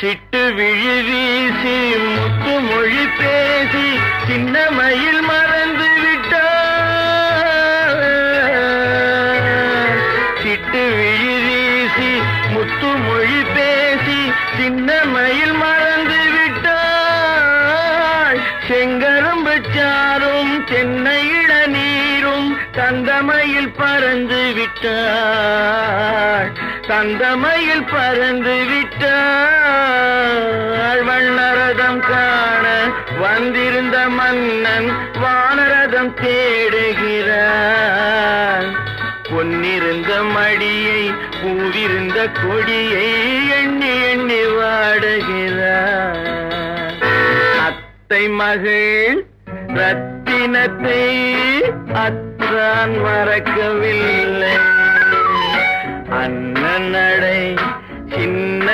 சிட்டு விழி வீசி முத்து மொழி பேசி சின்ன மயில் மறந்து விட்டார். சிட்டு விழி வீசி முத்து மொழி பேசி சின்ன மயில் மறந்து விட்டாள். செங்கரும்பு சாரும் சென்னை இளநீரும் தந்தமயில் பறந்து விட்டாள். தந்தமயில் பறந்து விட்டாள். வண்ணரதம் காண வந்திருந்த மன்னன் வானரதம் தேடுகிறான். பொன்னிருந்த மடியை பூவிருந்த கொடியை எண்ணி எண்ணி வாடுகிறான். அத்தை மகள் ரத்தினத்தை அத்தான் மறக்கவில்லை. அண்ணன் நடை சின்ன